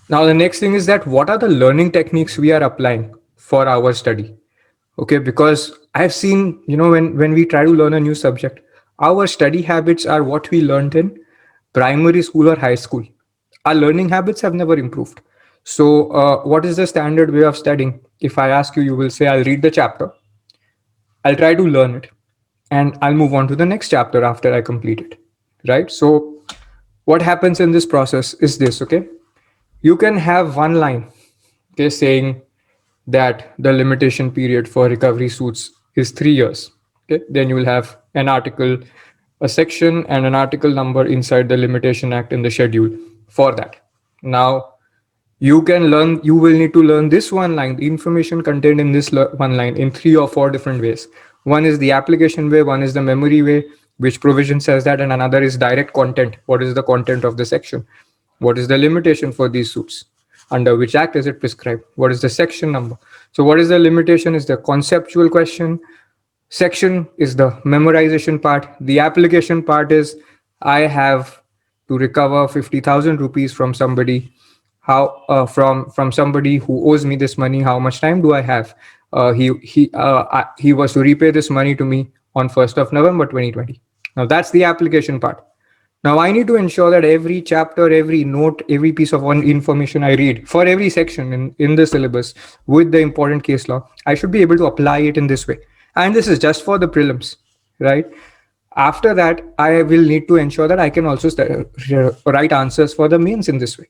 Now, the next thing is that what are the learning techniques we are applying for our study? Okay, because I've seen, when we try to learn a new subject, our study habits are what we learned in primary school or high school. Our learning habits have never improved. So, what is the standard way of studying? If I ask you, you will say, I'll read the chapter, I'll try to learn it, and I'll move on to the next chapter after I complete it. Right? So, what happens in this process is this, okay? You can have one line, okay, saying that the limitation period for recovery suits is 3 years. Okay, then you will have an article, a section, and an article number inside the Limitation Act in the schedule for that. Now, you will need to learn this one line, the information contained in this one line in 3 or 4 different ways. One is the application way, one is the memory way, which provision says that, and another is direct content. What is the content of the section? What is the limitation for these suits? Under which act is it prescribed? What is the section number? So what is the limitation is the conceptual question. Section is the memorization part. The application part is I have to recover 50,000 rupees from somebody. How from somebody who owes me this money? How much time do I have? He was to repay this money to me on 1st of November 2020. Now that's the application part. Now I need to ensure that every chapter, every note, every piece of one information I read for every section in the syllabus with the important case law, I should be able to apply it in this way. And this is just for the prelims, right? After that, I will need to ensure that I can also write answers for the mains in this way.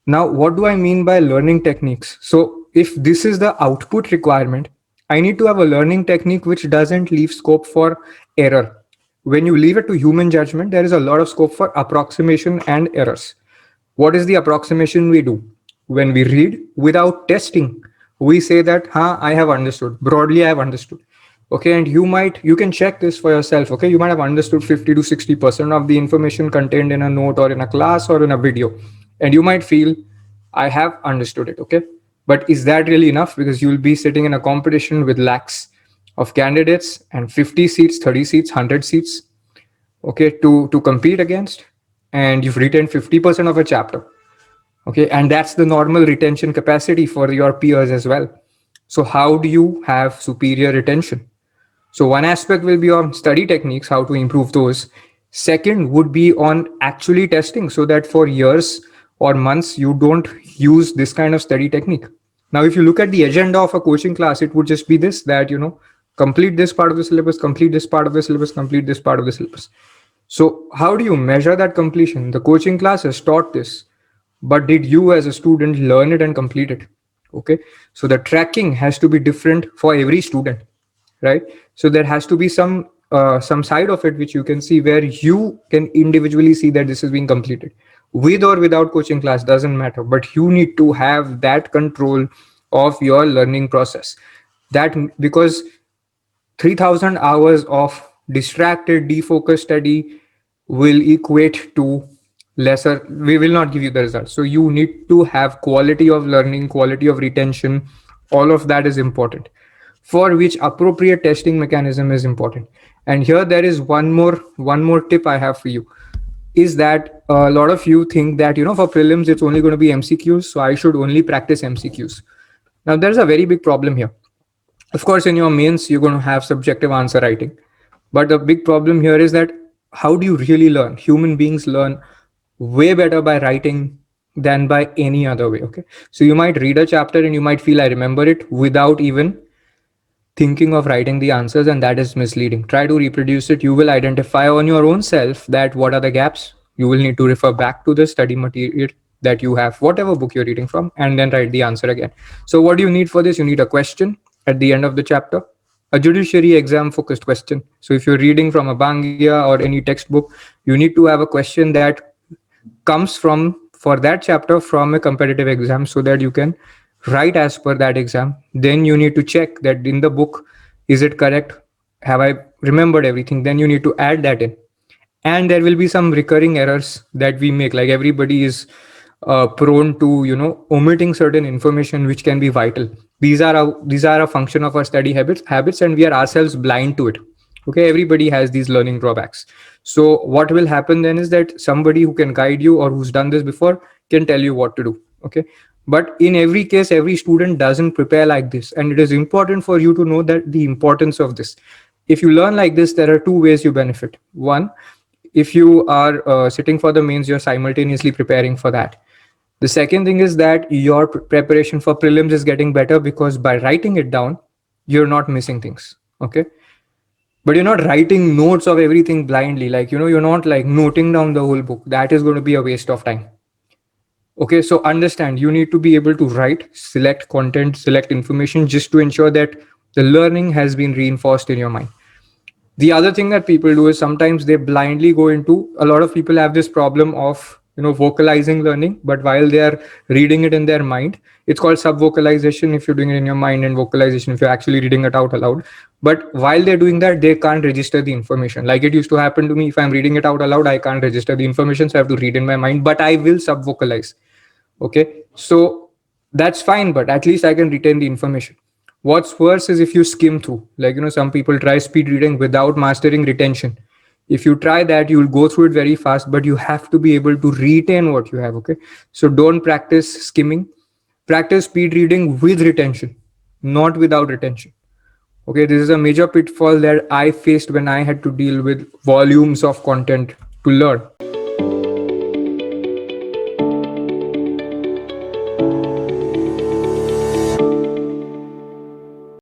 Now, what do I mean by learning techniques? So if this is the output requirement, I need to have a learning technique which doesn't leave scope for error. When you leave it to human judgment, there is a lot of scope for approximation and errors. What is the approximation we do? When we read without testing, we say that, I have understood. Broadly, I have understood. Okay, and you can check this for yourself. Okay, you might have understood 50 to 60% of the information contained in a note or in a class or in a video. And you might feel, I have understood it. Okay, but is that really enough? Because you'll be sitting in a competition with lakhs of candidates and 50 seats, 30 seats, 100 seats, okay, to compete against, and you've retained 50% of a chapter. Okay, and that's the normal retention capacity for your peers as well. So how do you have superior retention? So one aspect will be on study techniques, how to improve those. Second would be on actually testing, so that for years or months you don't use this kind of study technique. Now if you look at the agenda of a coaching class, it would just be this, that complete this part of the syllabus, complete this part of the syllabus, complete this part of the syllabus. So how do you measure that completion? The coaching class has taught this, but did you as a student learn it and complete it? Okay, so the tracking has to be different for every student, right? So there has to be some side of it which you can see, where you can individually see that this is being completed. With or without coaching class doesn't matter, but you need to have that control of your learning process. That because 3,000 hours of distracted, defocused study will equate to lesser, we will not give you the results. So you need to have quality of learning, quality of retention. All of that is important, for which appropriate testing mechanism is important. And here there is one more tip I have for you, is that a lot of you think that for prelims it's only going to be MCQs, so I should only practice MCQs. Now there's a very big problem here. Of course, in your mains, you're going to have subjective answer writing. But the big problem here is that how do you really learn? Human beings learn way better by writing than by any other way. Okay. So you might read a chapter and you might feel I remember it without even thinking of writing the answers, and that is misleading. Try to reproduce it. You will identify on your own self that what are the gaps. You will need to refer back to the study material that you have, whatever book you're reading from, and then write the answer again. So what do you need for this? You need a question at the end of the chapter, a judiciary exam focused question. So if you're reading from a Bangia or any textbook, you need to have a question that comes from for that chapter from a competitive exam, so that you can write as per that exam. Then you need to check that in the book, is it correct? Have I remembered everything? Then you need to add that in. And there will be some recurring errors that we make, like everybody is prone to omitting certain information which can be vital. These are a function of our study habits, and we are ourselves blind to it. Okay, everybody has these learning drawbacks. So what will happen then is that somebody who can guide you or who's done this before can tell you what to do. Okay, but in every case, every student doesn't prepare like this, and it is important for you to know that the importance of this. If you learn like this, there are two ways you benefit. One, if you are sitting for the mains, you're simultaneously preparing for that. The second thing is that your preparation for prelims is getting better because by writing it down, you're not missing things. Okay, but you're not writing notes of everything blindly. Like, you're not like noting down the whole book. That is going to be a waste of time. Okay, so understand, you need to be able to write, select content, select information, just to ensure that the learning has been reinforced in your mind. The other thing that people do is sometimes they blindly go into, a lot of people have this problem of vocalizing learning, but while they are reading it in their mind, it's called sub vocalization if you're doing it in your mind, and vocalization if you're actually reading it out aloud. But while they're doing that, they can't register the information. Like it used to happen to me, if I'm reading it out aloud, I can't register the information, so I have to read in my mind, but I will sub vocalize. Okay, so that's fine, but at least I can retain the information. What's worse is if you skim through, like some people try speed reading without mastering retention. If you try that, you will go through it very fast, but you have to be able to retain what you have. Okay, so don't practice skimming, practice speed reading with retention, not without retention. Okay, this is a major pitfall that I faced when I had to deal with volumes of content to learn.